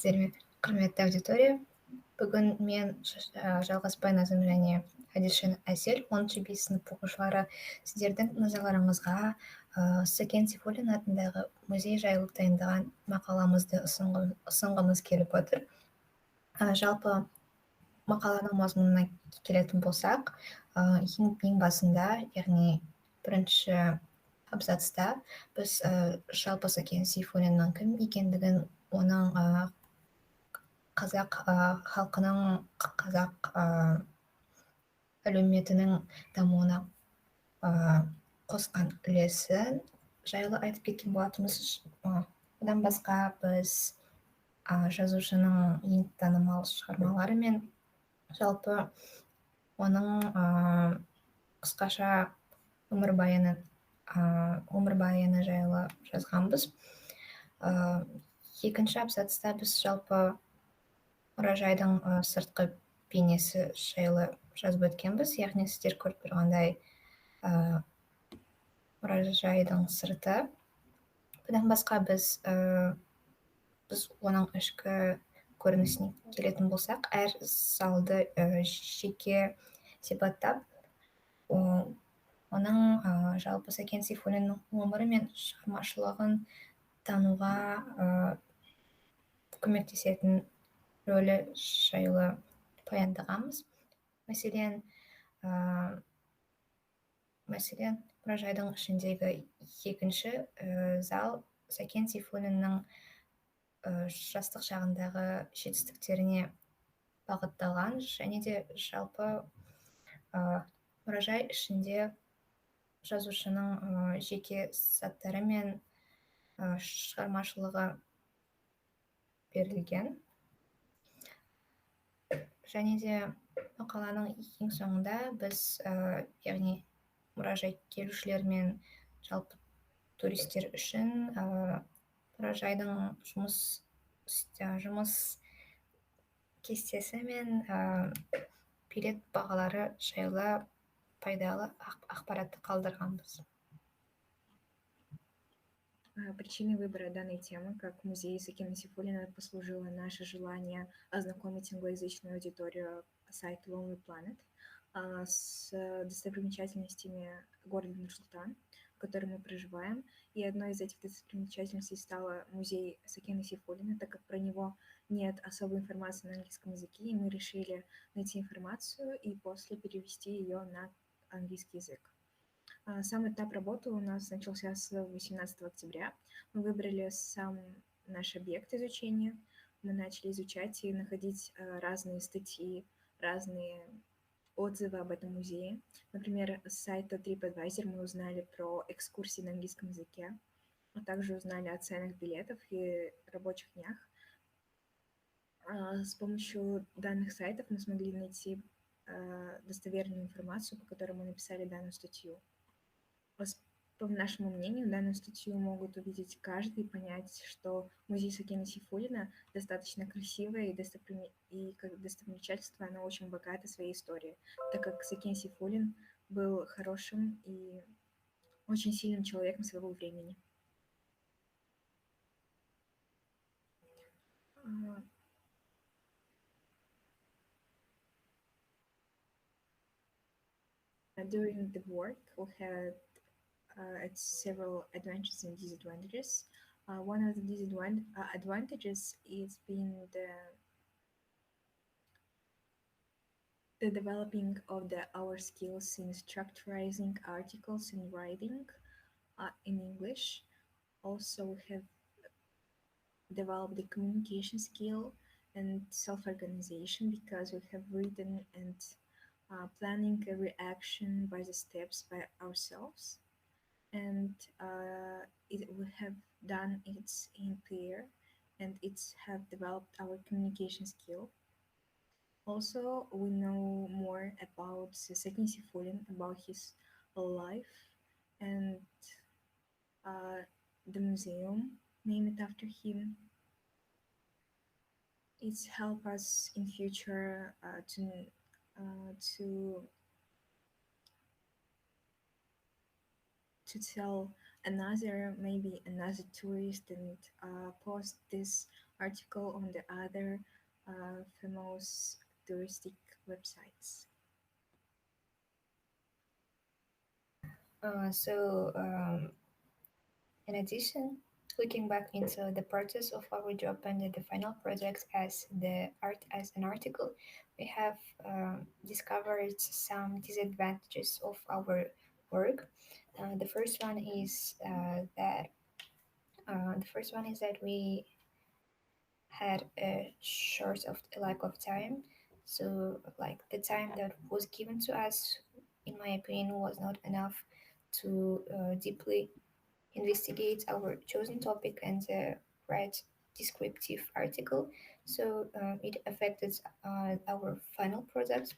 сәлеметсіздер ме, құрметті аудитория. Бүгін мен жалғасбай Назым және Хадишин Әсел 10-шы Б сынып оқушылары сіздердің назарларыңызға Сәкен Сейфуллин атындағы музей жайлы дайындаған мақаламызды ұсынғымыз келіп отыр. Жалпы мақаланың мазмұнына келетін болсақ, ең басында, яғни бірінші абзацта біз жалпы Сәкен Сейфуллиннің кім екендігін, оның қазақ халқының, қазақ әлеуметінің дамуына қосқан үлесі жайлы айтып кеткен болатынбыз. Одан басқа біз жазушының ең танымал шығармалары мен жалпы оның қысқаша өмірбаяны жайлы жазғанбыз. Екінші абзацта біз жалпы мұражайдың сыртқы бейнесі жайлы жазып өткенбіз, яғни сіздер көріп тұрғандай мұражайдың сырты. Бұдан басқа біз оның ішкі көрінісіне келетін болсақ, әр залды жеке сипаттап, оның жалпы Сәкен Сейфуллиннің өмірі мен шығармашылығын тануға көмектесетін рөлі жайлы баяндағанбыз. Мәселен, мұражайдың ішіндегі екінші зал Сәкен Сейфуллиннің жастық шағындағы жетістіктеріне бағытталған, және де жалпы мұражай ішінде жазушының жеке заттары мен шығармашылығы берілген. Және де мақаланың ең соңында біз, яғни мұражай келушілер мен жалпы туристер үшін мұражайдың жұмыс кестесі мен билет бағалары жайлы пайдалы ақпаратты қалдырғанбыз. Причиной выбора данной темы как музей Сәкена Сейфуллина послужило наше желание ознакомить англоязычную аудиторию сайта Lonely Planet с достопримечательностями города Нур-Султан, в котором мы проживаем. И одной из этих достопримечательностей стала музей Сәкена Сейфуллина, так как про него нет особой информации на английском языке, и мы решили найти информацию и после перевести ее на английский язык. Сам этап работы у нас начался с 18 октября. Мы выбрали сам наш объект изучения. Мы начали изучать и находить разные статьи, разные отзывы об этом музее. Например, с сайта TripAdvisor мы узнали про экскурсии на английском языке, а также узнали о ценах билетов и рабочих днях. С помощью данных сайтов мы смогли найти достоверную информацию, по которой мы написали данную статью. По нашему мнению, данную статью могут увидеть каждый и понять, что музей Сәкена Сейфуллина достаточно красивое и как достопримечательство оно очень богато своей историей, так как Сәкен Сейфуллин был хорошим и очень сильным человеком своего времени. During the work, we had several advantages and disadvantages. One of the advantages is being the developing of our skills in structurizing articles and writing in English. Also, we have developed the communication skill and self-organization because we have written and planning every action by the steps by ourselves. And we have done it in pair, and it's have developed our communication skill. Also, we know more about Sәкен Сейфуллин, about his life, and the museum named after him. It's help us in future to tell another tourist and post this article on the other famous touristic websites. In addition, looking back into the process of our job and the final project as the art as an article, we have discovered some disadvantages of our work. The first one is that we had a short of lack of time. So like the time that was given to us, in my opinion, was not enough to deeply investigate our chosen topic and write descriptive article. So it affected our final product.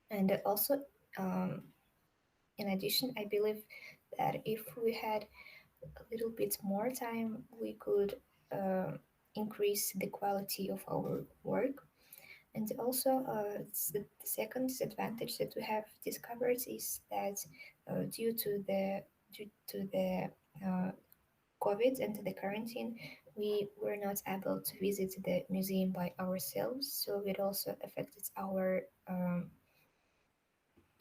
And also, um, in addition, I believe that if we had a little bit more time, we could uh, increase the quality of our work. And also, the second disadvantage that we have discovered is that due to the uh, COVID and the quarantine, we were not able to visit the museum by ourselves. So it also affected our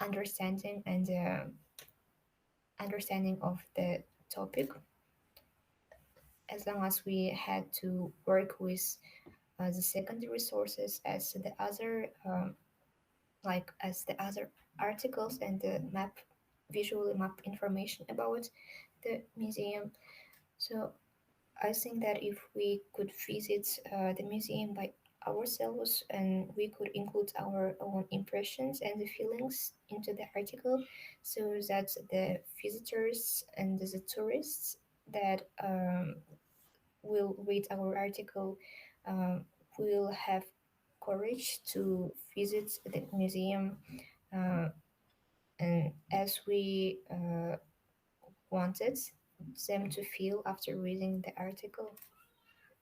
understanding and understanding of the topic. As long as we had to work with the secondary sources as the other as the other articles and the map visually map information about the museum. So I think that if we could visit the museum by ourselves and we could include our own impressions and the feelings into the article so that the visitors and the tourists that will read our article um, will have courage to visit the museum uh, and as we wanted them to feel after reading the article.